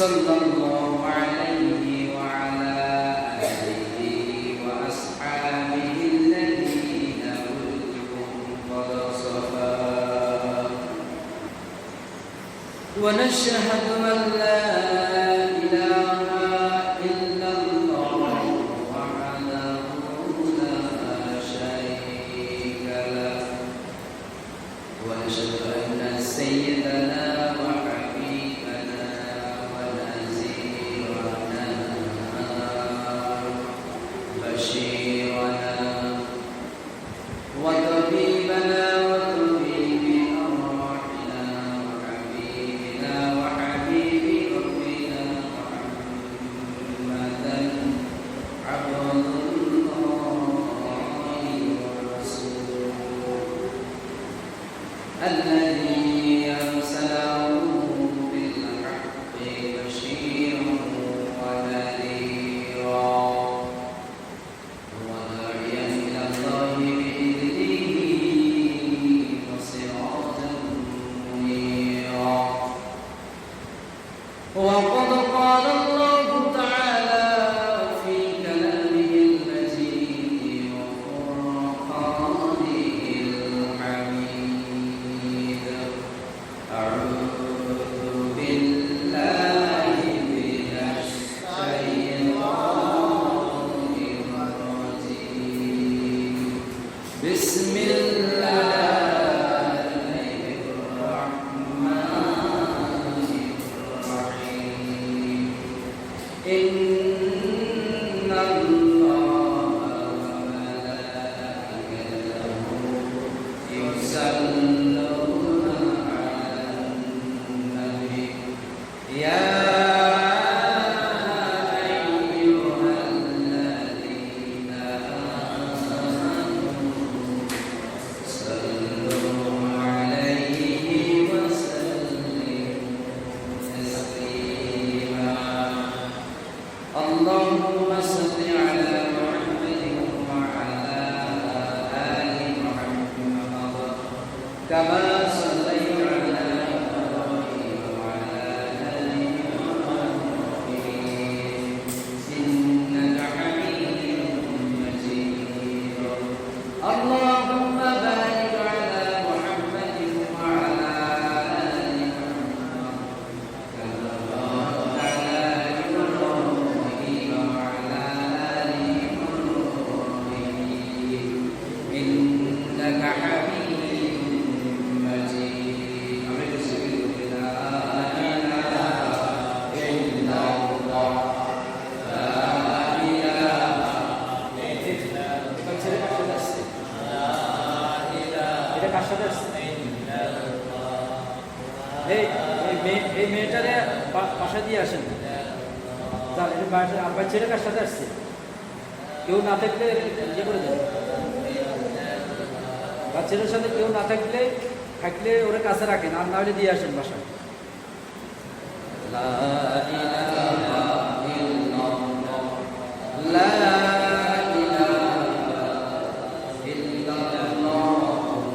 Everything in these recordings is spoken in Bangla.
صلى الله عليه وعلى آله وأصحابه الذين كلهم قد صفا ونشهد أن لا إله إلا الله وحده لا شريك له ونشهد أن سيدنا الذي أرسله بالحق بشيرا ونذيرا وداعيا إلى الله بإذنه وسراجا منيرا وقد قال الله تعالى في كلامه المجيد وفرقانه الحميد أعوذ بالله من الشيطان الرجيم بسم الله الرحمن الرحيم إن الله وملائكته يصلون على النبي يا أيها الذين آمنوا صلوا عليه وسلموا تسليما اللهم صل على محمد وعلى آل محمد كما صليت على إبراهيم وعلى آل إبراهيم إنك حميد مجيد اللهم بارك على محمد وعلى آل محمد كما باركت على إبراهيم وعلى آل إبراهيم إنك حميد مجيد لا إله إلا الله لا إله إلا এই মেয়েটারে পাশা দিয়ে আসেন আব্বার ছেলে কার সাথে আসছে কেউ না থাকলে ইয়ে করে দেন বাচ্চাদের সাথে কেউ না থাকলে ওরা কাছে রাখেন আর না হলে দিয়ে আসেন বাসায় لا إله إلا الله لا إله إلا الله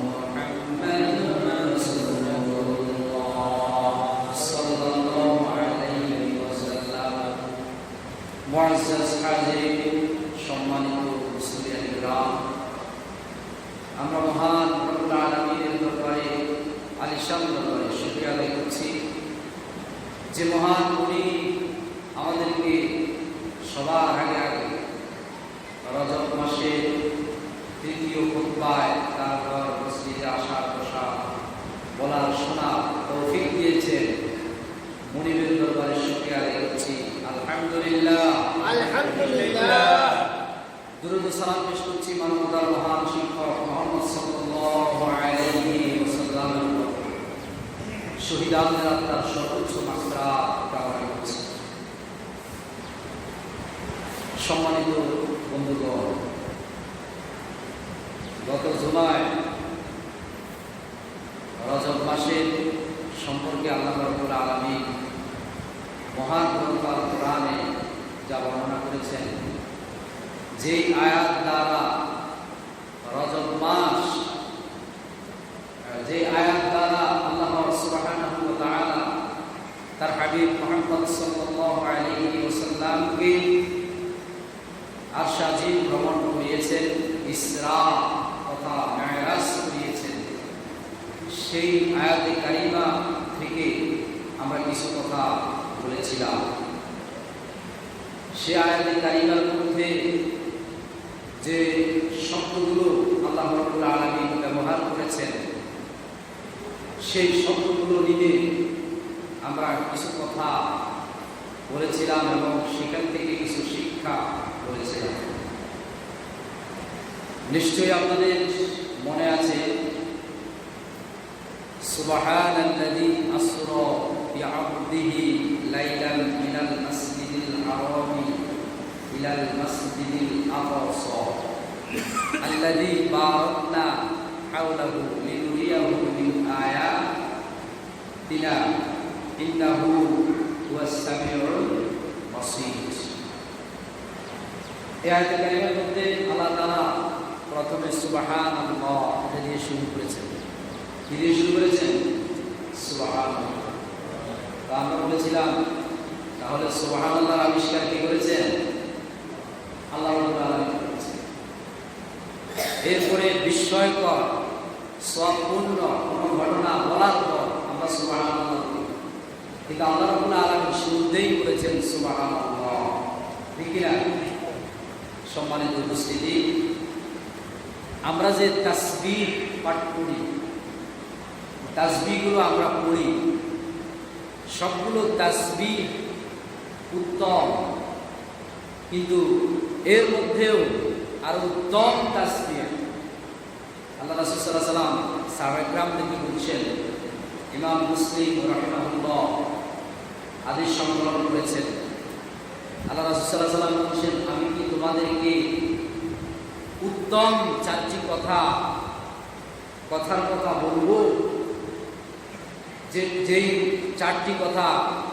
محمد رسول الله صلى الله عليه وسلم মুআজ্জাজ হাজিরিন সম্মানিত মুসলিম কিরাম আমরা মহান রব্বুল আলামিনের দরবারে আলিশান দরবারে শুকরিয়া আদায় করছি যে মহান উনি আমাদেরকে সবার আগে রজব মাসে তৃতীয় খুতবায় তারপর মসজিদে আসা বসা বলার শোনা তৌফিক দিয়েছেন মুনিবের দরবারে শুকরিয়া আদায় করছি আলহামদুলিল্লাহ আলহামদুলিল্লাহ দুরূদ ও সালাম পেশ করছি মানবতার মহান শিক্ষক মুহাম্মদ সাল্লাল্লাহু আলাইহি ওয়াসাল্লামের উপর শহীদানদের আত্মার সর্বোচ্চ মাগফিরাত কামনা করছি সম্মানিত বন্ধুগণ গত জুমায় রজব মাসের সম্পর্কে আল্লাহ রাব্বুল আলামিন মহান গ্রন্থ আল কোরআনে যা বর্ণনা করেছেন যেই আয়াত দ্বারা রজব মাস যে আয়াত দ্বারা আল্লাহ সুবহানাহু ওয়া তাআলা তার হাবিব মুহাম্মদ সাল্লাল্লাহু সেই আয়াতে কারিমা থেকে আমরা কিছু কথা বলেছিলাম। সে আয়াতে কারিমার মধ্যে যে শব্দগুলো আল্লাহ রাব্বুল আলামিন ব্যবহার করেছেন, সেই শব্দগুলো নিয়ে আমরা কিছু কথা বলেছিলাম এবং সেখান থেকে কিছু শিক্ষা বলেছিলাম। নিশ্চয়ই আপনাদের মনে আছে, সুবহানাল্লাযী আসরা বিআবদিহি লাইলান মিনাল মাসজিদিল হারামি ইলাল মাসজিদিল আকসা আল্লাযী বারাকনা হাওলাহু লিনুরিয়াহু মিন আয়াতিনা ইন্নাহু হুয়াস সামিউল বাসীর। এই আয়াতে কারিমার মধ্যে আল্লাহ তাআলা প্রথমে সুবহানাল্লাহ এটা দিয়ে শুরু করেছেন। কি দিয়ে শুরু করেছেন? সুবহানাল্লাহ। আমরা বলেছিলাম তাহলে সুবহানাল্লাহর আবিষ্কার কে করেছেন? আল্লাহ রাব্বুল আলামিন করেছেন। এরপরে বিস্ময়কর সওয়াবপূর্ণ কোনো ঘটনা বলার পর আমরা সুবহানাল্লাহ বলি, কিন্তু আল্লাহ রাব্বুল আলামিন শুরুতেই করেছেন সুবহানাল্লাহ। ঠিক কি না? সম্মানিত উপস্থিতি, আমরা যে তাসবিহ পাঠ করি, তাসবিহগুলো আমরা পড়ি, সবগুলো তাসবিহ উত্তম, কিন্তু এর মধ্যেও আরো উত্তম তাসবিহ আল্লাহ রাসূল সাল্লাল্লাহু আলাইহি ওয়াসাল্লাম সাহাবায়ে কেরাম থেকে বলছেন। ইমাম মুসলিম রাহিমাহুল্লাহ হাদিস সংকলন করেছেন। আল্লাহ রাসূল সাল্লাল্লাহু আলাইহি ওয়াসাল্লাম বলছেন, আমি কি তোমাদেরকে উত্তম চারটি কথার কথা বলবো, যেই চারটি কথা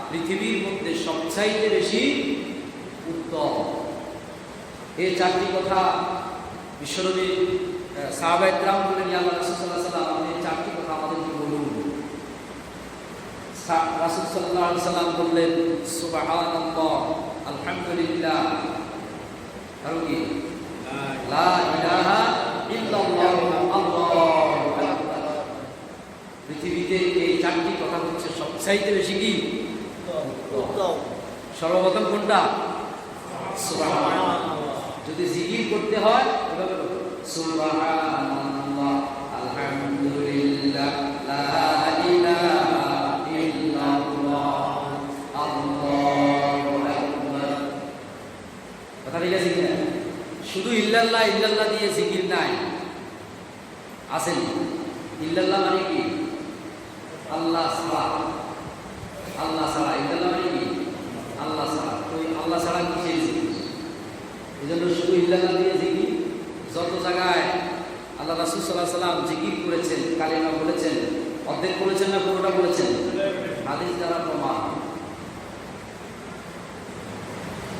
পৃথিবীর মধ্যে সবচাইতে বেশি উত্তম। এই চারটি কথা বিশ্বনবী সাহাবায়ে কেরাম বললেন, আল্লাহ রাসূল সাল্লাল্লাহু আলাইহি ওয়াসাল্লাম আপনি চারটি কথা আমাদেরকে বলুন। রাসূল সাল্লাল্লাহু আলাইহি ওয়াসাল্লাম বললেন, সুবহানাল্লাহ, আলহামদুলিল্লাহ, আর কি লা ইলাহা ইল্লাল্লাহ, আল্লাহু আকবার। পৃথিবীতে এই চারটি কথা হচ্ছে সবচাইতে বেশি কি উত্তম। সর্বপ্রথম কোনটা? সুবহানাল্লাহ। যদি জিকির করতে হয় এভাবে বলো, সুবহানাল্লাহ, আলহামদুলিল্লাহ, লা ইলাহা ইল্লাল্লাহ, আল্লাহু আকবার। কথা ঠিক আছে কিনা? শুধু ইল্লাল্লাহ ইল্লাল্লাহ দিয়ে জিকির নাই, আসেন। ইল্লাল্লাহ মানে কি? আল্লাহ ছাড়া, আল্লাহ ছাড়া। ইল্লাল্লাহ মানে কি? আল্লাহ ছাড়া। তো আল্লাহ ছাড়া কিসের জিকির? এই জন্য শুধু ইল্লাল্লাহ দিয়ে জিকির। যত জায়গায় আল্লাহ রাসূল সাল্লাল্লাহু আলাইহি ওয়াসাল্লাম জিকির করেছেন, কালিমা বলেছেন, অর্ধেক বলেছেন না পুরোটা বলেছেন? হাদিস দ্বারা প্রমাণ।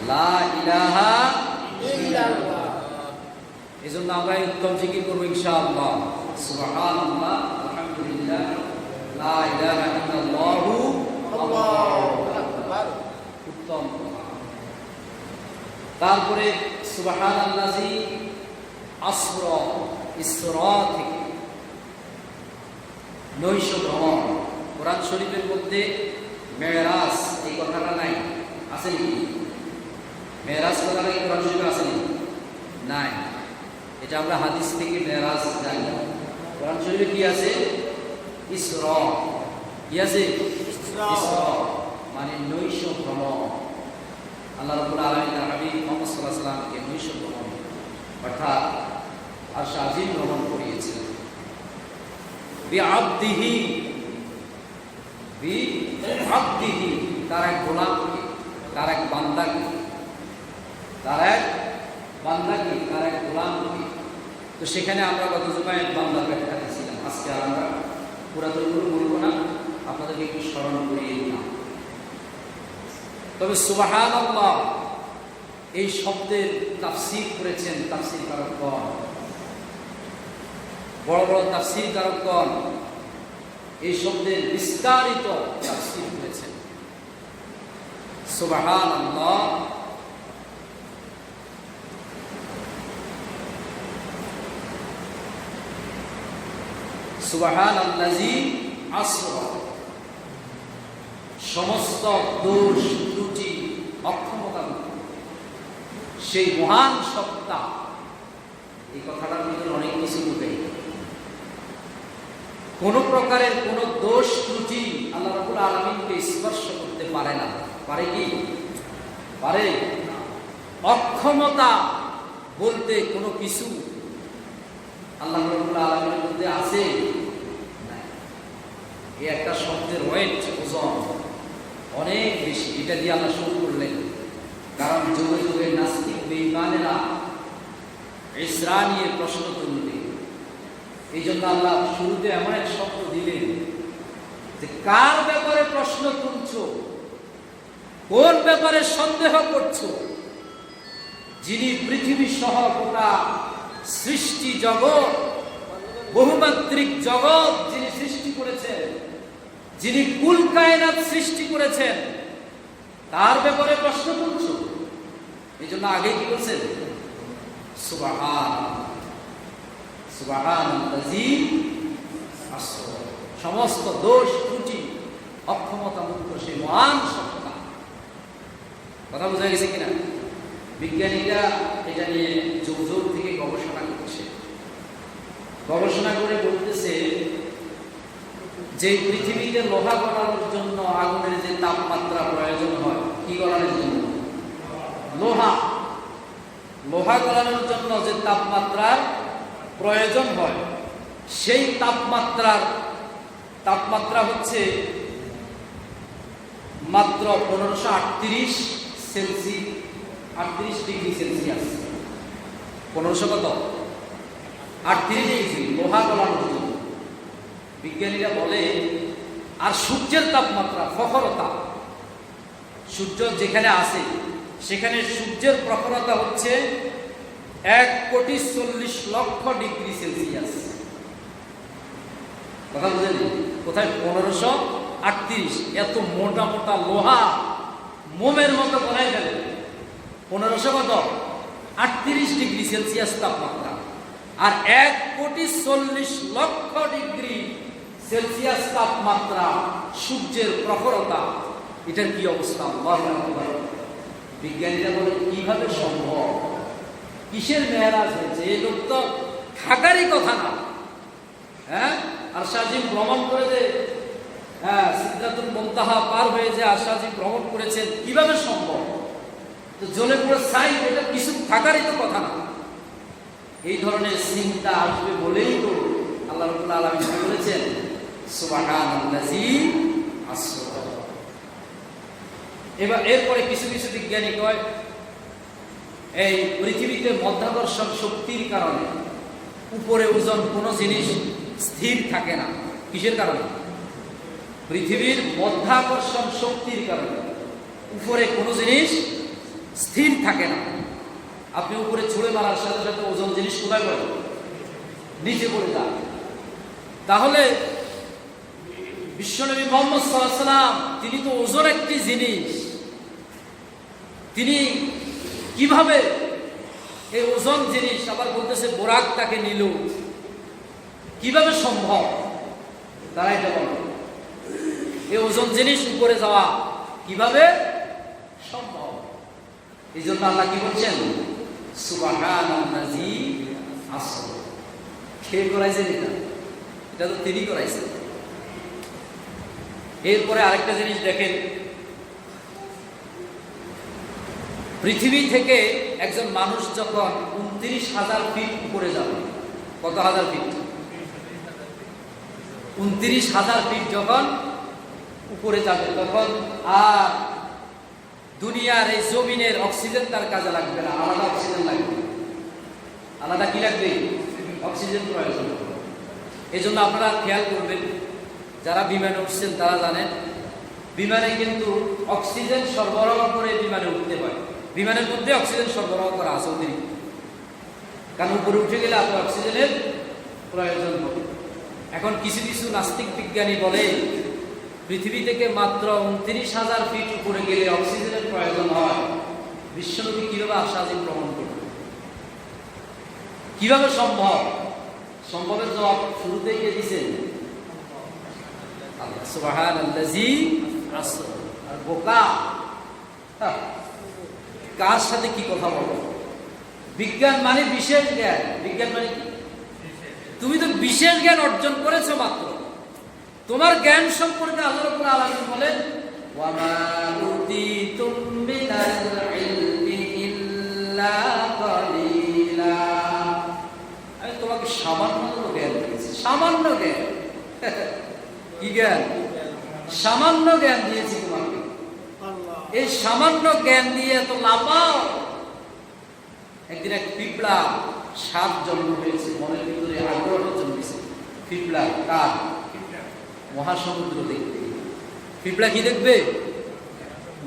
লা ইলাহা ইল্লাল্লাহ। এই জন্য আমরা উত্তম জিকির করবো ইনশাআল্লাহ। সুবহানাল্লাহ, আলহামদুলিল্লাহ, লা ইলাহা ইল্লাল্লাহু, আল্লাহু আকবার। উত্তম। তারপরে সুবহানাল্লাযী আসরা, ইসরা থেকে নৈশ ভ্রমণ। কোরআন শরীফের মধ্যে মেরাজ এই কথাটা নাই, আছে কি? মেরাজ কথাটা কি কোরআন শরীফে আছে নাই? এটা আমরা হাদিস থেকে মেরাজ জানি। কোরআন শরীফে কি আছে? ইসরা। কি আছে? ইসরা মানে নৈশ ভ্রমণ। আল্লাহ রাব্বুল আলামিন তার হাবিব মুহাম্মদ সাল্লাল্লাহু আলাইহি ওয়াসাল্লামকে নৈশ ভ্রমণ অর্থাৎ আরশ আজিম ভ্রমণ করিয়েছিলেন। বিআবদিহি, বিআবদিহি, তার এক গোলামকে, তার এক বান্দাকে, তার এক গোলামকে। তো সেখানে আমরা গত জুমায় এক বান্দার ব্যাখ্যা দিয়েছিলাম। আজকে আর আমরা পুরাতনগুলো বলবো না, আপনাদেরকে একটু স্মরণ করিয়ে দিলাম। তবে সুবহানাল্লাহ এই শব্দের তাফসীর করেছেন তাফসীরকারগণ, বড় বড় তাফসীরকারগণ এই শব্দের বিস্তারিত তাফসীর করেছেন। সুবহানাল্লাহ সুবহানাল্লাযী আসরা, সমস্ত দোষ ত্রুটি অক্ষমতা সেই মহান সত্তা। এই কথাটার ভিতরে অনেক কিছু লুকে, কোন প্রকারের কোন দোষ ত্রুটি আল্লাহ রাব্বুল আলামিনকে স্পর্শ করতে পারে না। পারে কি? পারে। অক্ষমতা বলতে কোনো কিছু আল্লাহ রাব্বুল আলামিনের মধ্যে আছে? এই একটা শব্দের ওয়েট, ওজন অনেক বেশি। এটা দিয়ে আল্লাহ শুরু করলেন, কারণ যুগে যুগে নাস্তিক বেঈমানেরা ইসরা নিয়ে প্রশ্ন তুলবে। এই জন্য আল্লাহ শুরুতে এমন এক শব্দ দিলেন যে কার ব্যাপারে প্রশ্ন তুলছো, কোন ব্যাপারে সন্দেহ করছো? যিনি পৃথিবী সহ গোটা সৃষ্টি জগৎ, বহুমাত্রিক জগৎ যিনি সৃষ্টি করেছেন, যিনি কুল কায়নাত সৃষ্টি করেছেন, তার ব্যাপারে প্রশ্ন তুলছো। এই জন্য আগে কি বলছেন? সুবহানাল্লাযী আসরা, সমস্ত দোষ ত্রুটি অক্ষমতা মুক্ত সেই মহান সত্তা। কথা বোঝা গেছে কিনা? বিজ্ঞানীরা এটা নিয়ে যুগ যুগ থেকে গবেষণা করছে। গবেষণা করে বলতেছে যে পৃথিবীতে লোহা গলানোর জন্য আগুনের যে তাপমাত্রা প্রয়োজন হয়, কি গলানোর জন্য? লোহা গলানোর জন্য যে তাপমাত্রার প্রয়োজন হয়, সেই তাপমাত্রা হচ্ছে মাত্র 1538 ডিগ্রি সেলসিয়াস। 1500 কত? 38 ডিগ্রি লোহা গলানোর জন্য। বিজ্ঞানীরা বলে, আর সূর্যের তাপমাত্রা, প্রখরতা, সূর্য যেখানে আছে সেখানে সূর্যের প্রখরতা হচ্ছে 1,40,00,000 ডিগ্রি সেলসিয়াস। কথা বুঝলেন? কোথায় 1538? এত মোটা মোটা লোহা মোমের মতো বানাই ফেলে। 1538 ডিগ্রি সেলসিয়াস তাপমাত্রা, আর 1,40,00,000 ডিগ্রি সেলসিয়াস তাপমাত্রা সূর্যের প্রখরতা। এটার কি অবস্থা? আল্লাহু আকবার। বিজ্ঞানীরা বলে কিভাবে সম্ভব? কিসের মেরাজ হয়েছে? এই লোক তো থাকারই কথা না। হ্যাঁ, আর শাহজিম ভ্রমণ করে যে সিদরাতুল মুনতাহা পার হয়ে যে আশাজি ভ্রমণ করেছেন, কিভাবে সম্ভব? তো জ্বলে পুরো ছাই, এটা কিছু থাকারই তো কথা না। এই ধরনের চিন্তা আসবে বলেই তো আল্লাহ রাব্বুল আলামিন বলেছেন সুবহানাল্লাযী আসরা। এবার এরপরে কিছু কিছু বিজ্ঞানী কয় এই পৃথিবীতে মাধ্যাকর্ষণ শক্তির কারণে উপরে ওজন কোনো জিনিস স্থির থাকে না। কিসের কারণে? পৃথিবীর মাধ্যাকর্ষণ শক্তির কারণে উপরে কোনো জিনিস স্থির থাকে না। আপনি উপরে ছুঁড়ে মারার সাথে সাথে ওজন জিনিস কোথায় পড়ে? নিচে পড়ে যায়। তাহলে বিশ্বনবী মুহাম্মদ সাল্লাল্লাহু আলাইহি ওয়াসাল্লাম, তিনি তো ওজন একটি জিনিস, তিনি কিভাবে এই ওজন জিনিস, আবার বলতেছে বোরাক তাকে নিল, কিভাবে সম্ভব? তারা এটা বলে এই ওজন জিনিস উপরে যাওয়া কিভাবে সম্ভব? এই জন্য আল্লাহ কি বলছেন? সুবহানাল্লাযী আসরা। কে করাইছেন এটা? এটা তো তিনি করাইছেন। এরপরে আরেকটা জিনিস দেখেন, পৃথিবী থেকে একজন মানুষ যখন 29,000 ফিট উপরে যাবে, কত হাজার ফিট? 29,000 ফিট যখন উপরে যাবে, তখন আর দুনিয়ার এই জমিনের অক্সিজেন তার কাজে লাগবে না, আলাদা অক্সিজেন লাগবে। আলাদা কি লাগবে? অক্সিজেন প্রয়োজন। এই জন্য আপনারা খেয়াল করবেন, যারা বিমানে উঠছেন তারা জানেন বিমানে কিন্তু অক্সিজেন সরবরাহ করে বিমানে উঠতে হয়। বিমানের মধ্যে অক্সিজেন সরবরাহ করা আছে অতিরিক্ত, কারণ উপরে উঠে গেলে আপনার অক্সিজেনের প্রয়োজন হবে। এখন কিছু কিছু নাস্তিক বিজ্ঞানী বলে পৃথিবী থেকে মাত্র 29,000 ফিট উপরে গেলে অক্সিজেনের প্রয়োজন হয়। বিশ্বনবী কিভাবে আশাজি ভ্রমণ করবে? কিভাবে সম্ভব? সম্ভবের জবাব শুরুতেই কে দিয়েছেন? সুবহানাল্লাযী আসরা। আর বোকা, হ্যাঁ, কার সাথে কি কথা বলো? বিজ্ঞান মানে বিশেষ জ্ঞান। বিজ্ঞান মানে কি? তুমি তো বিশেষ জ্ঞান অর্জন করেছো মাত্র। তোমার জ্ঞান সম্পর্কে আল্লাহ রাব্বুল আলামিন বলেন, ওয়া মা উতীতুম মিনাল ইলমি ইল্লা কালিলা। আমি তোমাকে সামান্য জ্ঞান দিয়েছি, সামান্য জ্ঞান। কি জ্ঞান? সামান্য জ্ঞান দিয়েছি তোমাকে। এই সামান্য জ্ঞান দিয়ে এত লাফাও। একদিন এক পিঁপড়া সাপ জন্ম হয়েছে, মনের ভিতরে আগ্রহ জন্মেছে। পিঁপড়া কার? মহাসমুদ্র দেখবে। পিঁপড়া কি দেখবে?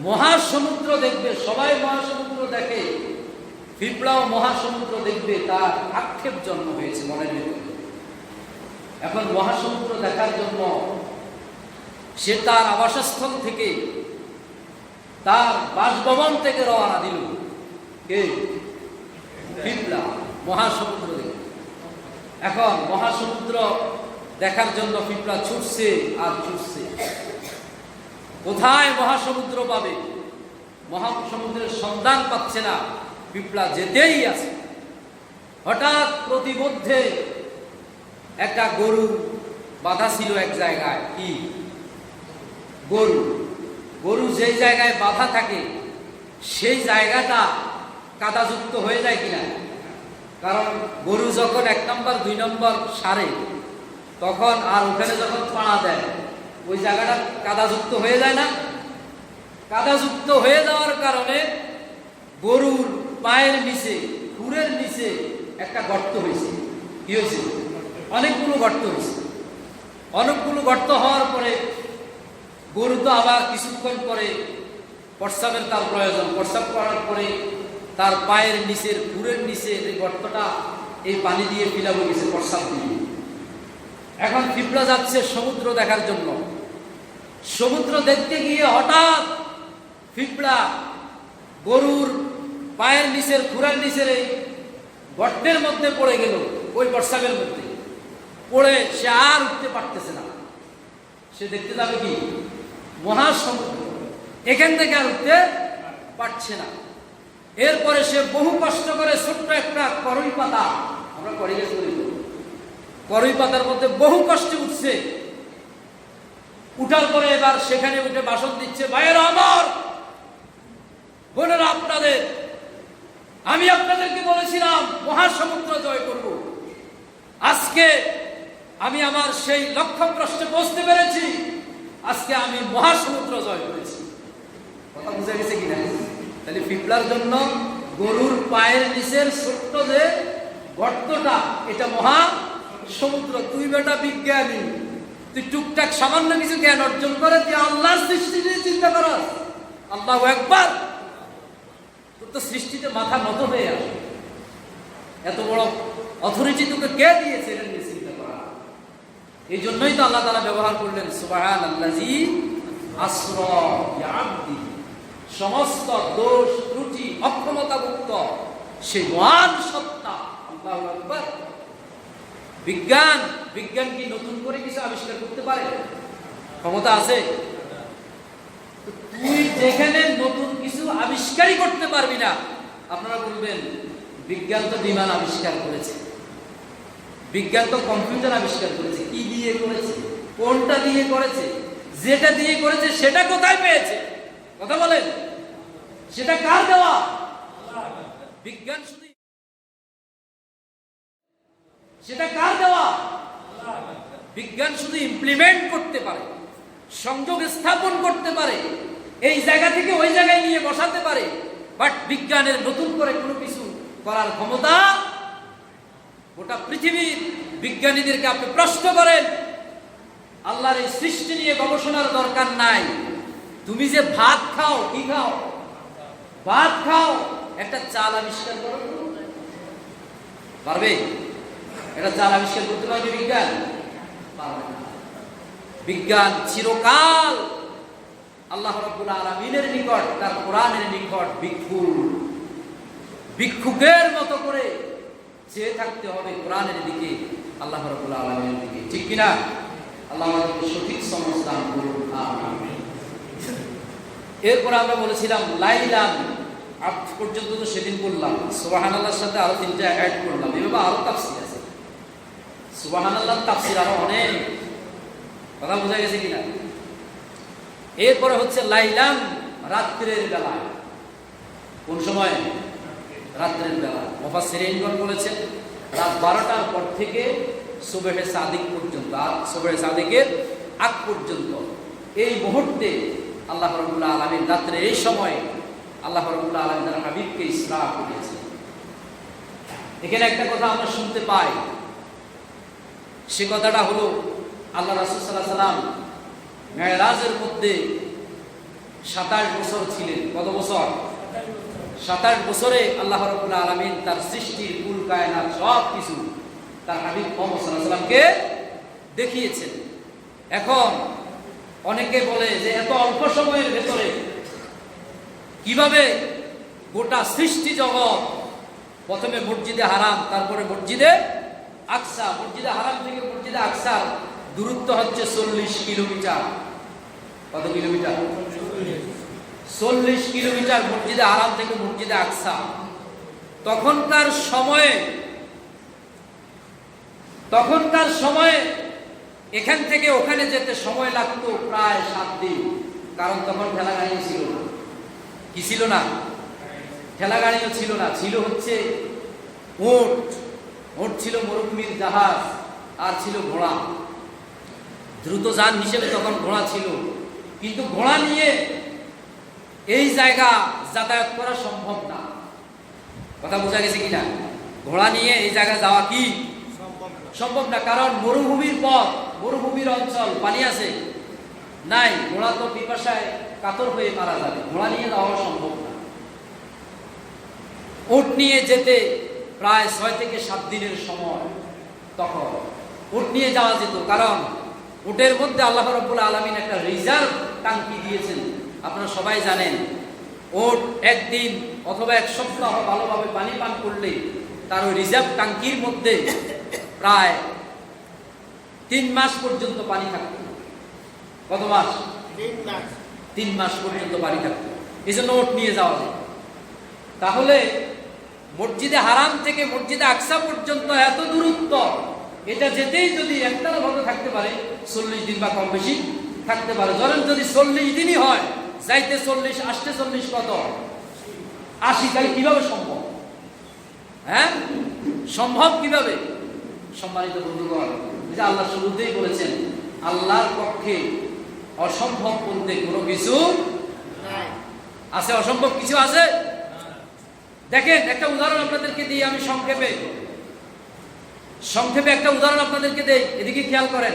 মহাসমুদ্র দেখবে। সবাই মহাসমুদ্র দেখে, পিঁপড়াও মহাসমুদ্র দেখবে। তার আক্ষেপ জন্ম হয়েছে মনের ভিতরে। এখন মহাসমুদ্র দেখার জন্য সে তার আবাসস্থল থেকে, তার বাসভবন থেকে রওনা দিল। কে? পিঁপড়া। মহাসমুদ্র দেখবে। এখন মহাসমুদ্র দেখার জন্য পিঁপড়া ছুটছে আর ছুটছে। কোথায় মহাসমুদ্র পাবে? মহাসমুদ্রের সন্ধান পাচ্ছে না, পিঁপড়া যেতেই আছে। হঠাৎ প্রতিমধ্যে একটা গরু বাঁধা ছিল এক জায়গায়। কি গরু? গরু যেই জায়গায় বাঁধা থাকে সেই জায়গাটা কাদাযুক্ত হয়ে যায় কিনা? কারণ গরু যখন 1 নম্বর 2 নম্বর সারে, তখন আর ওখানে যখন পাড়া দেয় ওই জায়গাটা কাদাযুক্ত হয়ে যায় না? কাদাযুক্ত হয়ে যাওয়ার কারণে গরুর পায়ের নিচে, খুরের নিচে একটা গর্ত হয়েছে। কি হয়েছে? অনেকগুলো গর্ত হয়েছে। অনেকগুলো গর্ত হওয়ার পরে গরু তো আবার কিছুক্ষণ পরে প্রস্রাবের তার প্রয়োজন। প্রস্রাব করার পরে তার পায়ের নিচের, খুরের নিচের এই গর্তটা এই পানি দিয়ে ফিলাবো গেছে, প্রস্রাব দিয়ে। এখন পিঁপড়া যাচ্ছে সমুদ্র দেখার জন্য। সমুদ্র দেখতে গিয়ে হঠাৎ পিঁপড়া গরুর পায়ের নিচের, খুরের নিচের এই গর্তের মধ্যে পড়ে গেল। ওই প্রস্রাবের মধ্যে পড়ে সে আর উঠতে পারতেছে না। সে দেখতে যাবে কি? মহাসমুদ্র। এখান থেকে আর উঠতে পারছে না। এরপরে সে বহু কষ্ট করে ছোট্ট একটা করই পাতা, আমরা করি গাছ করি, করই পাতার মধ্যে বহু কষ্টে উঠছে। উঠার পরে এবার সেখানে উঠে ভাষণ দিচ্ছে, ভাইয়েরা আমার, বোনেরা আপনাদের, আমি আপনাদেরকে বলেছিলাম মহাসমুদ্র জয় করব। আজকে আমি আমার সেই লক্ষ্যভ্রষ্টে পৌঁছতে পেরেছি। আজকে আমি মহাসমুদ্র জয় করেছি। কথা বুঝা গেছে কিনা? তাহলে পিঁপড়ার জন্য গরুর পায়ের নিচের ছোট্ট যে গর্তটা, এটা মহাসমুদ্র। তুই বেটা বিজ্ঞানী, তুই টুকটাক সামান্য কিছু জ্ঞান অর্জন করে তুই আল্লাহর সৃষ্টি নিয়ে চিন্তা কর। আল্লাহু আকবার। তোর তো সৃষ্টিতে মাথা নত হয়ে আসে। এত বড় অথরিটি তোকে কে দিয়েছে এটা নিয়ে চিন্তা করা? এই জন্যই তো আল্লাহ তাআলা ব্যবহার করলেন সুবহানাল্লাযী আসরা বিআবদি। সমস্ত দোষ ত্রুটি অক্ষমতা মুক্ত সেই মহান সত্তা আল্লাহু আকবার। বিজ্ঞান কি নতুন করে কিছু আবিষ্কার করতে পারে? ক্ষমতা আছে? তুই যেখানে নতুন কিছু আবিষ্কারই করতে পারবি না, আপনারা বলবেন বিজ্ঞান তো বিমান আবিষ্কার করেছে, বিজ্ঞান তো কম্পিউটার আবিষ্কার করেছে। কি দিয়ে করেছে? কোনটা দিয়ে করেছে? যেটা দিয়ে করেছে সেটা কোথায় পেয়েছে? কথা বলেন, সেটা কার দেওয়া? বিজ্ঞান শুধু সেটা কার দেওয়া? বিজ্ঞান শুধু ইমপ্লিমেন্ট করতে পারে, সংযোগ স্থাপন করতে পারে, এই জায়গা থেকে ওই জায়গায় নিয়ে বসাতে পারে। বাট বিজ্ঞানের নতুন করে কোনো কিছু করার ক্ষমতা গোটা পৃথিবীর বিজ্ঞানীদেরকে আপনি প্রশ্ন করেন, আল্লাহর এই সৃষ্টি নিয়ে গবেষণার দরকার নাই। তুমি যে ভাত খাও, কি খাও? ভাত খাও। একটা চাল আবিষ্কার করো, পারবে? এটা চাল আবিষ্কার করতে পারবে বিজ্ঞান? পারবে না। বিজ্ঞান চিরকাল আল্লাহ রাব্বুল আলামিনের নিকট, তার কোরআনের নিকট ভিক্ষুকের মতো করে চেয়ে থাকতে হবে কোরআনের দিকে, আল্লাহ রাব্বুল আলামিনের দিকে। ঠিক কিনা? আল্লাহ আমাদেরকে সঠিক সমঝ দান করুন, আমিন। এরপর আমরা বলেছিলাম লাইলান আজ পর্যন্ত তো সেদিন বললাম, সুবহানাল্লাহর সাথে আরো 3টা অ্যাড করলাম, এভাবে আরো তাফসীর আছে। সুবহানাল্লাহর তাফসীর আরো অনেক, কথা বোঝা গেছে কিনা? এরপরে হচ্ছে লাইলান, রাত্রের বেলা। কোন সময়? রাত্রের বেলা। মুফাসসিরিনগণ বলেছেন রাত 12টার পর থেকে সুবহে সাদিক পর্যন্ত, সুবহে সাদিকের আগ পর্যন্ত এই মুহূর্তে আল্লাহ রাব্বুল আলামিন রাত্রে এই সময় আল্লাহ রাব্বুল আলামিন তার হাবিবকে ইসরা করিয়েছেন। এখানে একটা কথা আমরা শুনতে পাই, সে কথাটা হলো আল্লাহ রাসূল সাল্লাল্লাহু আলাইহি সাল্লাম মেরাজের মধ্যে 27 বছর ছিলেন। কত বছর? 27 বছরে আল্লাহ রাব্বুল আলামিন তার সৃষ্টির কুল কায়নাত সব কিছু তার হাবিব মুহাম্মদ সাল্লাল্লাহু আলাইহি সাল্লামকে দেখিয়েছেন। এখন অনেকে বলে যে এত অল্প সময়ের ভেতরে কিভাবে গোটা সৃষ্টি জগৎ, প্রথমে মসজিদে হারাম, তারপরে মসজিদে আকসা, মসজিদে হারাম থেকে মসজিদে আকসার দূরত্ব হচ্ছে 40 কিলোমিটার। কত কিলোমিটার? 40 কিলোমিটার মসজিদে হারাম থেকে মসজিদে আকসা। তখনকার সময়ে এখান থেকে ওখানে যেতে সময় লাগতো প্রায় 7 দিন, কারণ তখন ঠেলা গাড়ি ছিল না। কি ছিল না? ঠেলা গাড়িও ছিল না, ছিল হচ্ছে উট। উট ছিল মরুভূমির জাহাজ, আর ছিল ঘোড়া। দ্রুত যান হিসেবে তখন ঘোড়া ছিল, কিন্তু ঘোড়া নিয়ে এই জায়গা যাতায়াত করা সম্ভব না। কথা বোঝা গেছে কিনা? ঘোড়া নিয়ে এই জায়গা যাওয়া কি সম্ভব না, কারণ মরুভূমির পথ, মরুভূমির অঞ্চল, পানি আছে নাই, ঘোড়া তো পিপাসায় কাতর হয়ে মারা যাবে, ঘোড়া নিয়ে যাওয়া সম্ভব না। উট নিয়ে যেতে প্রায় 6 থেকে 7 দিনের সময়। তখন উট নিয়ে যাওয়া যেত, কারণ উটের মধ্যে আল্লাহ রাব্বুল আলামিন একটা রিজার্ভ টাঙ্কি দিয়েছেন। আপনারা সবাই জানেন, উট একদিন অথবা 1 সপ্তাহ ভালোভাবে পানি পান করলে তার ওই রিজার্ভ টাঙ্কির মধ্যে প্রায় 3 মাস পর্যন্ত পানি থাকতো। কত মাস? 3 মাস পর্যন্ত পানি থাকতো। এই জন্য উট নিয়ে যাওয়া যায়। তাহলে মসজিদে হারাম থেকে মসজিদে আকসা পর্যন্ত এত দূরত্ব, এটা যেতেই যদি একটানা ভাবে থাকতে পারে 40 দিন বা কম বেশি থাকতে পারে। ধরেন যদি 40 দিনই হয়, যাইতে 40 আসতে 40, কত? 80। তাহলে কিভাবে সম্ভব? হ্যাঁ, সম্ভব কিভাবে? সম্মানিত বন্ধুগণ, যে আল্লাহ শুরুতেই বলেছেন আল্লাহর পক্ষে অসম্ভব বলতে কোনো কিছু আছে? অসম্ভব কিছু আছে? দেখেন, একটা উদাহরণ আপনাদেরকে দিই আমি সংক্ষেপে একটা উদাহরণ আপনাদেরকে দেই, এদিকে খেয়াল করেন।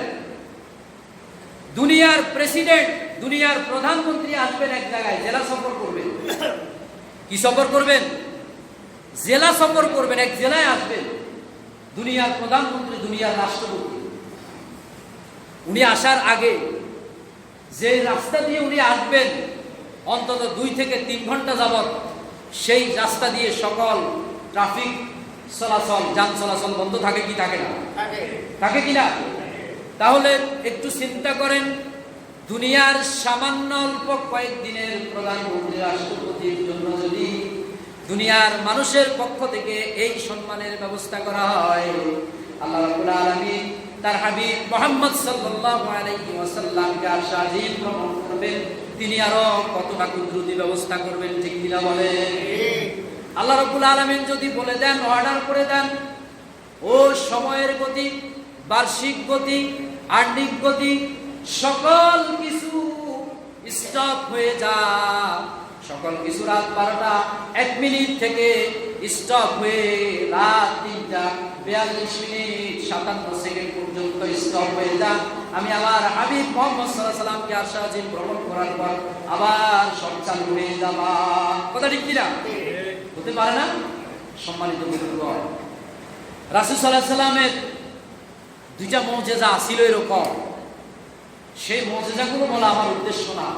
দুনিয়ার প্রেসিডেন্ট, দুনিয়ার প্রধানমন্ত্রী আসবেন এক জায়গায়, জেলা সফর করবেন। কি সফর করবেন? জেলা সফর করবেন, এক জেলায় আসবেন। দুনিয়ার প্রধানমন্ত্রী, দুনিয়ার রাষ্ট্রপতি, উনি আসার আগে যে রাস্তা দিয়ে উনি আসবেন, অন্তত 2 থেকে 3 ঘন্টা যাবত সেই রাস্তা দিয়ে সকল ট্রাফিক চলাচল, যান চলাচল বন্ধ থাকে কি থাকে না? থাকে কিনা? তাহলে একটু চিন্তা করেন, দুনিয়ার সামান্য অল্প কয়েকদিনের প্রধানমন্ত্রী রাষ্ট্রপতির জন্য যদি দুনিয়ার মানুষের পক্ষ থেকে এই সম্মানের ব্যবস্থা করা হয়, আল্লাহ রাব্বুল আলামিন তার হাবিব মুহাম্মদ সাল্লাল্লাহু আলাইহি ওয়াসাল্লামকে আশাজিম ভ্রমণ করবেন, তিনি আরো কত না কুদরতি ব্যবস্থা করবেন, ঠিক কিনা বলেন? আল্লাহ রাব্বুল আলামিন যদি বলে দেন, অর্ডার করে দেন, ও সময়ের গতি, বার্ষিক গতি, আর্নিক গতি, সকল কিছু স্টপ হয়ে যা, সকল কিছু রাত 12টা 1 মিনিট থেকে স্টপ হয়ে রাত 3টা 42 মিনিট 57 সেকেন্ড পর্যন্ত স্টপ হয়ে যা, আমি আমার হাবিব মুহাম্মদ সাল্লাল্লাহু আলাইহি সাল্লামকে আশাজিম ভ্রমণ করার পর আবার সব চালু হয়ে যাবা। কথা ঠিক কিনা? হতে পারে না? সম্মানিত বন্ধুগণ, রাসূল সাল্লাল্লাহু আলাইহি সাল্লামের 2টা মুজিজা ছিল এরকম। সেই মুজিজাগুলো বলা আমার উদ্দেশ্য না।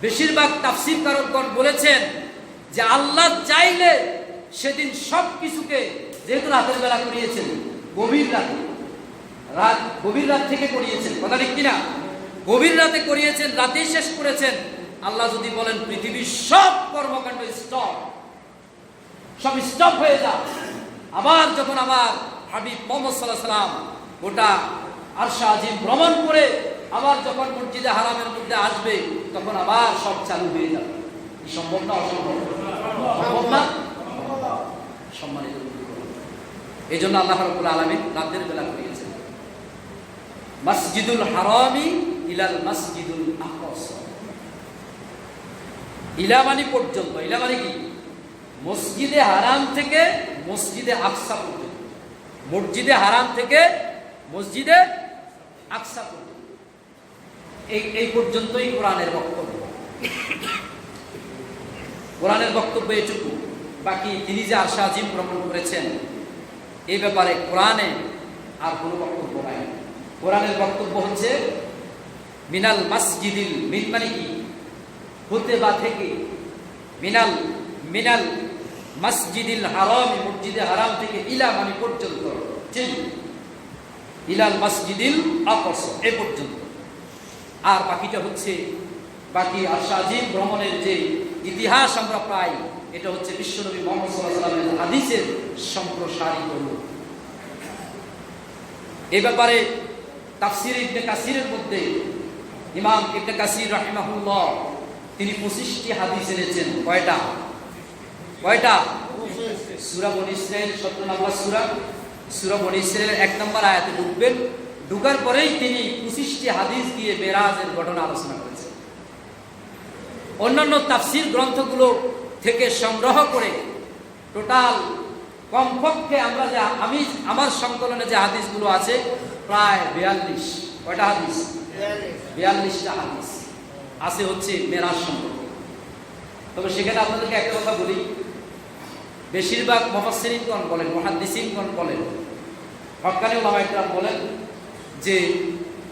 বেশিরভাগ তাফসীরকারগণ বলেছেন যে আল্লাহ চাইলে সেদিন সব কিছুকে, যেহেতু রাতের বেলা করিয়েছেন, গভীর রাতে রাত গভীর রাত থেকে করিয়েছেন, কথা ঠিক কিনা? গভীর রাতে করিয়েছেন, রাতেই শেষ করেছেন। আল্লাহ যদি বলেন পৃথিবীর সব কর্মকাণ্ড স্টপ, সব স্টপ হয়ে যাও, আবার যখন আমার হাবিব মুহাম্মদ সাল্লাল্লাহু আলাইহি সাল্লাম গোটা আরশ আজিম ভ্রমণ করে আবার যখন মসজিদে হারামের মধ্যে আসবে, তখন আবার সব চালু হয়ে যাবে। কি সম্ভব না অসম্ভব? সম্ভব না? সম্মানিত, এই জন্য আল্লাহ রাব্বুল আলামিন রাতের বেলা করিয়েছেন। মসজিদুল হারামি ইলাল মসজিদুল আকসা, ইলা মানে পর্যন্ত। ইলা মানে কি? মসজিদে হারাম থেকে মসজিদে আকসা পর্যন্ত, মসজিদে হারাম থেকে মসজিদে আকসা পর্যন্ত, এই পর্যন্তই কোরআনের বক্তব্য। কোরআনের বক্তব্য এটুকু। বাকি তিনি যে আরশ আজিম ভ্রমণ করেছেন এই ব্যাপারে কোরআনে আর কোনো বক্তব্য নাই। কোরআনের বক্তব্য হচ্ছে মিনাল মাসজিদিল, মিন মানে কি? হতে বা থেকে, মিনাল মিনাল মসজিদিল হারাম, মসজিদে হারাম থেকে, ইলা মানে পর্যন্ত, ঠিক, ইলাল মসজিদিল আকসা এ পর্যন্ত। আর বাকিটা হচ্ছে বাকি আরশ আজিম ভ্রমণের যে ইতিহাস আমরা পাই, এটা হচ্ছে বিশ্বনবী মুহাম্মদ সাল্লাল্লাহু আলাইহি ওয়াসাল্লামের হাদিসের সম্প্রসারিত রূপ। এই ব্যাপারে তাফসীর ইবনে কাসিরের মধ্যে ইমাম ইবনে কাসির রাহিমাহুল্লাহ তিনি 25টি হাদিস এনেছেন। কয়টা? সূরা বনী ইসরাঈল 17 নম্বর সূরা বনী ইসরাঈলের 1 নম্বর আয়াতে ঢুকবেন, ঢুকার পরেই তিনি 25টি হাদিস দিয়ে মেরাজের ঘটনা আলোচনা করেছেন। অন্যান্য তাফসীর গ্রন্থগুলো থেকে সংগ্রহ করে টোটাল কমপক্ষে আমি আমার সংকলনে যে হাদিসগুলো আছে প্রায় 42। কয়টা হাদিস? 42টা হাদিস আছে হচ্ছে মেরাজ সম্পর্কে। তবে সেখানে আপনাদেরকে একটা কথা বলি, বেশিরভাগ মুফাসসিরিনগণ বলেন, মুহাদ্দিসিনগণ বলেন, হক্কানি উলামায়ে কেরাম বলেন যে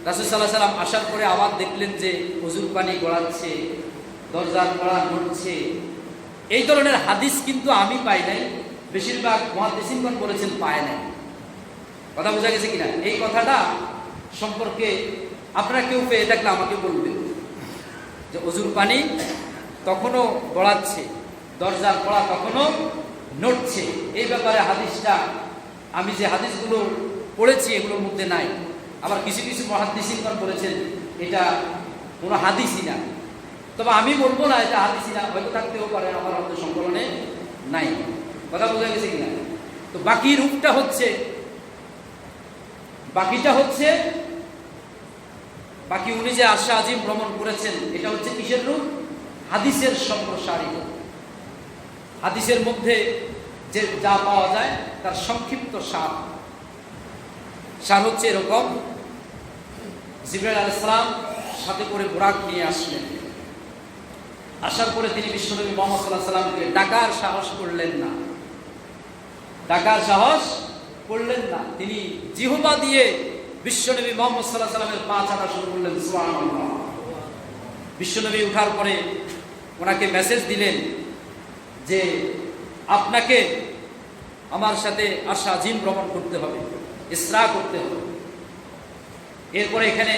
রাসূল সাল্লাল্লাহু আলাইহি ওয়াসাল্লাম আসার পরে আবার দেখলেন যে ওযুর পানি গড়াচ্ছে, দরজার কড়া নড়ছে। এই ধরনের হাদিস কিন্তু আমি পাই নাই, বেশিরভাগ মুহাদ্দিসিনগণ বলেছেন পায় নাই। কথা বোঝা গেছে কিনা? এই কথাটা সম্পর্কে আপনারা কেউ পেয়ে থাকলে আমাকে বলবেন যে ওযুর পানি তখনও গড়াচ্ছে, দরজার কড়া তখনও নড়ছে। এই ব্যাপারে হাদিসটা আমি যে হাদিসগুলো পড়েছি এগুলোর মধ্যে নাই। আবার কিছু কিছু মুহাদ্দিসিনগণ বলেছেন এটা কোনো হাদিসই না। তবে আমি বলবো না এটা হাদিসই না, হয়তো থাকতেও পারে, আমার হয়তো সংকলনে নাই। কথা বোঝা গেছে কিনা? তো বাকি রূপটা হচ্ছে, বাকি উনি যে আরশ আজিম ভ্রমণ করেছেন এটা হচ্ছে কিসের রূপ? হাদিসের সম্প্রসারিত। হাদিসের মধ্যে যে যা পাওয়া যায় তার সংক্ষিপ্ত সার হচ্ছে এরকম: জিবরাইল আলাইহিস সালাম সাথে করে বুরাক নিয়ে আসলেন। আসার পরে তিনি বিশ্বনবী মুহাম্মদ সাল্লাল্লাহু আলাইহি সাল্লামকে ডাকার সাহস করলেন না। তিনি জিহ্বা দিয়ে বিশ্বনবী মুহাম্মদ সাল্লাল্লাহু আলাইহি সাল্লামের পা চাটা শুরু করলেন, সুবহানাল্লাহ। বিশ্বনবী উঠার পরে ওনাকে মেসেজ দিলেন যে আপনাকে আমার সাথে আরশ আজিম ভ্রমণ করতে হবে, ইসরা করতে হবে। এরপরে এখানে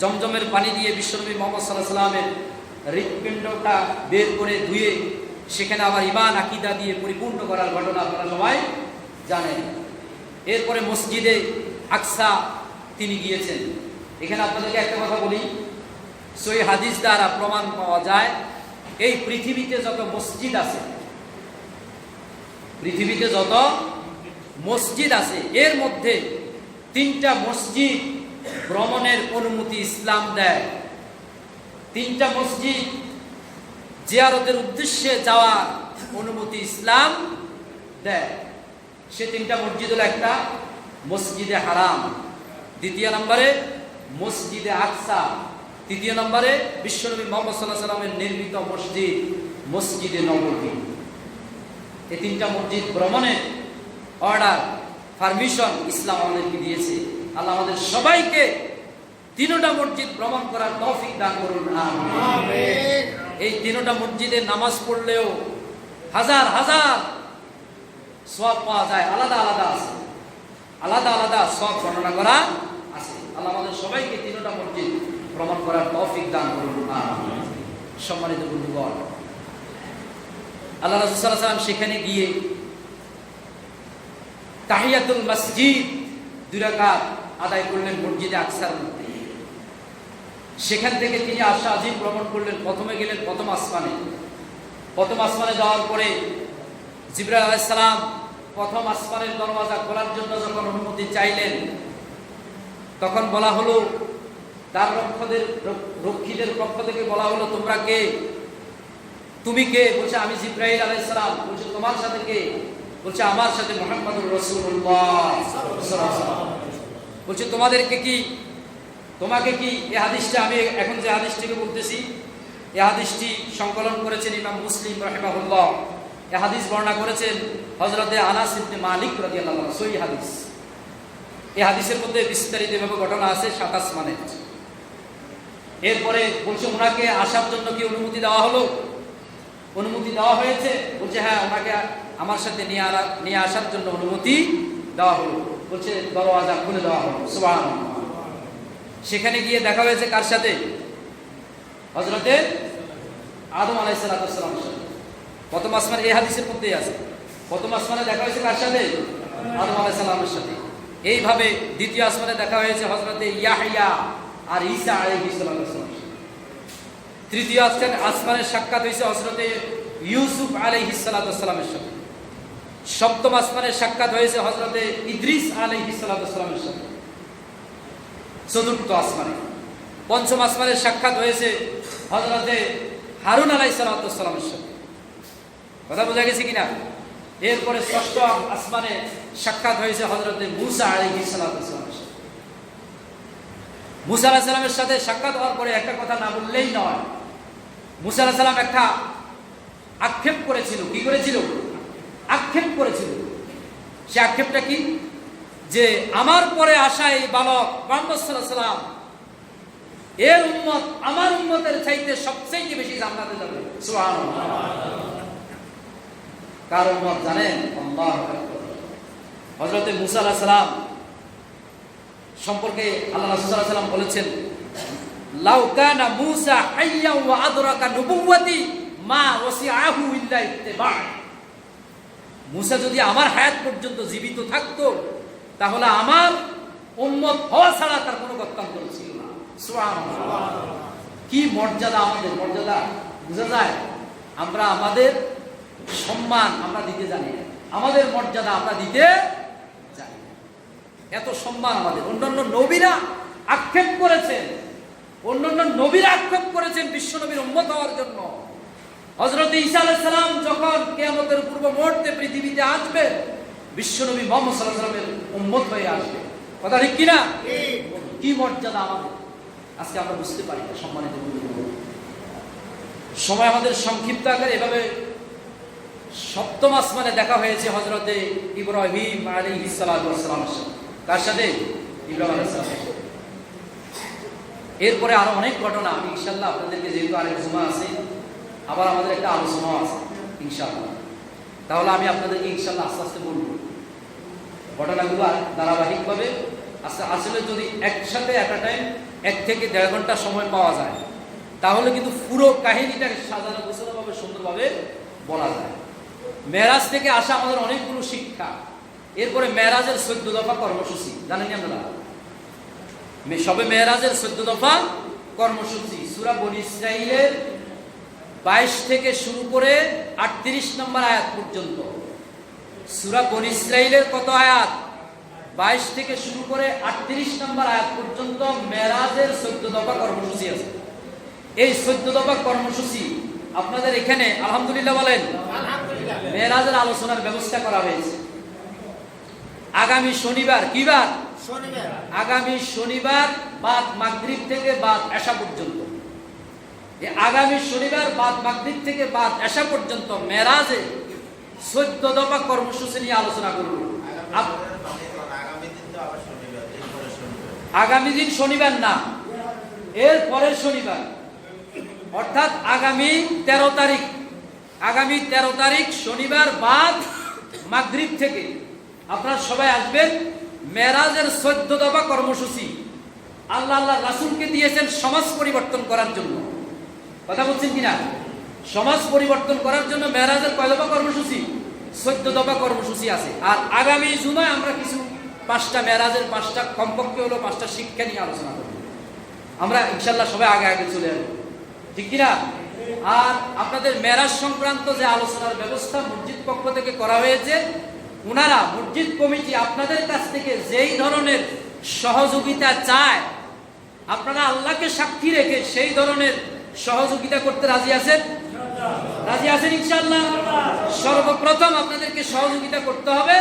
জমজমের পানি দিয়ে বিশ্বনবী মুহাম্মদ সাল্লাল্লাহু আলাইহি সাল্লামের হৃৎপিণ্ডটা বের করে ধুয়ে সেখানে আবার ঈমান আকীদা দিয়ে পরিপূর্ণ করার ঘটনা আপনারা সবাই জানেন। এরপরে মসজিদে আকসা তিনি গিয়েছেন। এখানে আপনাদেরকে একটা কথা বলি, সহিহ হাদিস দ্বারা প্রমাণ পাওয়া যায় এই পৃথিবীতে যত মসজিদ আছে এর মধ্যে 3টা মসজিদ ভ্রমণের অনুমতি ইসলাম দেয়। 3টা মসজিদ জিয়ারতের উদ্দেশ্যে যাওয়ার অনুমতি ইসলাম দেয়। সে 3টা মসজিদ হলো, একটা মসজিদে হারাম, 2 নম্বরে মসজিদে আকসা, 3 নম্বরে বিশ্বনবী মুহাম্মদ সাল্লাল্লাহু আলাইহি সাল্লামের নির্মিত মসজিদে নববী। এই 3টা মসজিদ ভ্রমণের অর্ডার, পারমিশন ইসলাম আমাদেরকে দিয়েছে। আল্লাহ আমাদের সবাইকে 3টা মসজিদ ভ্রমণ করার তৌফিক দান করুন, আমিন। এই 3টা মসজিদে নামাজ পড়লেও হাজার হাজার সওয়াব পাওয়া যায়, আলাদা আলাদা সওয়াব বর্ণনা করা আল্লাহ আমাদের সবাইকে তিনটা মসজিদ ভ্রমণ করার তৌফিক দান করুন। আমিন। সম্মানিত বন্ধুগণ, আল্লাহ রাসূল সাল্লাল্লাহু আলাইহি ওয়াসাল্লাম সেখানে গিয়ে তাহিয়াতুল মসজিদ 2 রাকাত আদায় করলেন মসজিদে আকসার মধ্যে। সেখান থেকে তিনি আশা আজিম ভ্রমণ করলেন। প্রথমে গেলেন প্রথম আসমানে। প্রথম আসমানে যাওয়ার পরে জিবরাইল আলাইহিস সালাম প্রথম আসমানের দরওয়াজা খোলার জন্য যখন অনুমতি চাইলেন, তখন বলা হলো, তার রক্ষীদের পক্ষ থেকে বলা হলো, তোমরা কে? তুমি কে? বলছে আমি জিবরাইল আলাইহিস সালাম। বলছে তোমার সাথে কে? বলছে আমার সাথে মুহাম্মদুর রাসূলুল্লাহ সাল্লাল্লাহু আলাইহি ওয়াসাল্লাম। বলছে তোমাদেরকে কি, তোমাকে কি? এই হাদিসটা আমি এখন যে হাদিসটিকে বলতেছি, এই হাদিসটি সংকলন করেছেন ইমাম মুসলিম রাহিমাহুল্লাহ। এই হাদিস বর্ণনা করেছেন হযরতে আনাস ইবনে মালিক রাদিয়াল্লাহু আনহু। সহিহ হাদিস। এই হাদিসের মধ্যে বিস্তারিতভাবে ঘটনা আছে 7 আসমানের। এরপরে বলছে ওনাকে আসার জন্য কি অনুমতি দেওয়া হলো? অনুমতি দেওয়া হয়েছে। বলছে হ্যাঁ, ওনাকে আমার সাথে নিয়ে আসার জন্য অনুমতি দেওয়া হলো। বলছে দরওয়াজা খুলে দেওয়া হলো। সুবহানাল্লাহ। সেখানে গিয়ে দেখা হয়েছে কার সাথে? হযরতে আদম আলাইহিস সালামের সাথে। প্রথম আসমানে এই হাদিসের মধ্যেই আছে। প্রথম আসমানে দেখা হয়েছে কার সাথে? আদম আলাইহিস সালামের সাথে। এইভাবে দ্বিতীয় আসমানে দেখা হয়েছে হযরতে ইয়াহইয়া আর ঈসা আলাইহিস সালাম। তৃতীয় আসমানের সাক্ষাৎ হয়েছে হযরতে ইউসুফ আলাইহিস সালামের সাথে। সপ্তম আসমানের সাক্ষাৎ হয়েছে হযরতে ইদ্রিস আলাইহিস সালামের সাথে। চতুর্থ আসমানে। পঞ্চম আসমানের সাক্ষাৎ হয়েছে হযরতে হারুন আলাইহিস সালামের সাথে। কথা বোঝা গেছে কিনা? এরপরে ষষ্ঠ আসমানে সাক্ষাৎ হয়েছে হযরতে মূসা আলাইহিস সালামের সাথে। মূসা আলাইহিস সালামের সাথে সাক্ষাৎ হওয়ার পরে একটা কথা না বললেই নয়। মূসা আলাইহিস সালাম একটা আক্ষেপ করেছিল। কি করেছিল? আক্ষেপ করেছিল। সে আক্ষেপটা কি? যে আমার পরে আসা এই বালক মুহাম্মদ সাল্লাল্লাহু আলাইহি ওয়াসাল্লাম, এর উম্মত আমার উম্মতের চাইতে সবচেয়ে বেশি জান্নাতে যাবে। সুবহানাল্লাহ। কার উম্মত জানেন? আল্লাহু আকবার। হযরতে মূসা আলাইহিস সালাম সম্পর্কে আল্লাহ রাসূল সাল্লাল্লাহু আলাইহি ওয়াসাল্লাম বলেছেন, লাউ কানা মূসা হাইয়্যান ওয়া আদরাকা নবুওয়াতি মা ওয়াসিআহু ইল্লা ইত্তিবা'। মূসা যদি আমার হায়াত পর্যন্ত জীবিত থাকতো, তাহলে আমার উম্মত হওয়া ছাড়া তার কোনো গত্যন্তর ছিল না। সুবহানাল্লাহ। কি মর্যাদা! আমাদের মর্যাদা বুঝা যায়? আমরা আমাদের সম্মান আমরা দিতে জানি না, আমাদের মর্যাদা আমরা দিতে জানি না। এত সম্মান আমাদের। অন্যান্য নবীরা আক্ষেপ করেছেন, বিশ্ব নবীর উম্মত হওয়ার জন্য। হযরত ঈসা আলাইহিস সালাম যখন কিয়ামতের পূর্ব মুহূর্তে পৃথিবীতে আসবে, বিশ্ব নবী মুহাম্মদ সাল্লাল্লাহু আলাইহি ওয়াসাল্লামের উম্মত হয়ে আসবে। কথা ঠিক কিনা? কি মর্যাদা আমাদের! আজকে আমরা বুঝতে পারি না। সম্মানিত বন্ধুগণ, সময় আমাদের সংক্ষিপ্ত আকারে এভাবে সপ্তম আসমানে দেখা হয়েছে হযরতে ইব্রাহিম আলাইহিস সালামের সাথে। কার সাথে? ইব্রাহিম আলাইহিস সালামের সাথে। এরপরে আরো অনেক ঘটনা আমি ইনশাআল্লাহ আপনাদেরকে, যেহেতু আরেক জুমা আছে, আবার আমাদের একটা আলোচনাও আছে ইনশাআল্লাহ, তাহলে আমি আপনাদেরকে ইনশাআল্লাহ আস্তে আস্তে বলব ঘটনাগুলো ধারাবাহিকভাবে। আসলে যদি একসাথে একটা টাইম 1 থেকে 1.5 ঘন্টা সময় পাওয়া যায়, তাহলে কিন্তু পুরো কাহিনীটাকে সাজানো গোছানোভাবে সুন্দরভাবে বলা যায়। মেরাজ থেকে আসা আমাদের অনেকগুলো শিক্ষা। এরপরে মেরাজের 14 দফা কর্মসূচি জানেন আপনারা? সবে মেরাজের 14 দফা কর্মসূচি সূরা বনী ইসরাঈলের 22 থেকে শুরু করে 38 নম্বর আয়াত পর্যন্ত। সূরা বনী ইসরাঈলের কত আয়াত? 22 থেকে শুরু করে 38 নম্বর আয়াত পর্যন্ত মেরাজের 14 দফা কর্মসূচি আছে। এই 14 দফা কর্মসূচি আপনাদের এখানে আলহামদুলিল্লাহ বলেন, মেরাজের আলোচনার ব্যবস্থা করা হয়েছে। আগামী শনিবার, কি বার? শনিবার। আগামী শনিবার বাদ মাগরিব থেকে বাদ এশা পর্যন্ত, আগামী শনিবার বাদ মাগরিব থেকে বাদ এশা পর্যন্ত মেরাজে 14 দফা কর্মসূচি নিয়ে আলোচনা করব। আগামী দিন শনিবার না, এর পরের শনিবার, অর্থাৎ আগামী 13 তারিখ। আগামী 13 তারিখ শনিবার বাদ মাগরিব থেকে আপনারা সবাই আসবেন। মেরাজের 14 দফা কর্মসূচি আল্লাহ রাসূলকে দিয়েছেন সমাজ পরিবর্তন করার জন্য। কথা বলছেন কিনা? সমাজ পরিবর্তন করার জন্য মেরাজের কয় দফা কর্মসূচি? 14 দফা কর্মসূচি আছে। আর আগামী জুমায় আমরা কিছু 5টা মেরাজের 5টা কমপক্ষে হলো 5টা শিক্ষা নিয়ে আলোচনা করব। আমরা ইনশাআল্লাহ সবাই আগে চলে আসবো, ঠিক কিনা? আর আপনাদের মেরাজ সংক্রান্ত যে আলোচনার ব্যবস্থা মসজিদ পক্ষ থেকে করা হয়েছে, ওনারা মসজিদ কমিটি আপনাদের কাছ থেকে যেই ধরনের সহযোগিতা চায়, আপনারা আল্লাহকে সাক্ষী রেখে সেই ধরনের সহযোগিতা করতে রাজি আছেন? রাজি আছেন ইনশাআল্লাহ? সর্বপ্রথম আপনাদেরকে সহযোগিতা করতে হবে।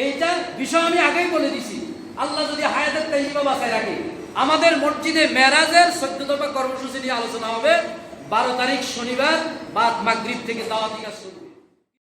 এইটা বিষয় আমি আগেই বলে দিছি, আল্লাহ যদি হায়াতের তাইয়্যিবা বাঁচায় রাখে, আমাদের মসজিদে মেরাজের 14 দফা কর্মসূচি নিয়ে আলোচনা হবে। 12 তারিখ শনিবার বাদ মাগরিব থেকে দাওয়াতি কাজ শুরু।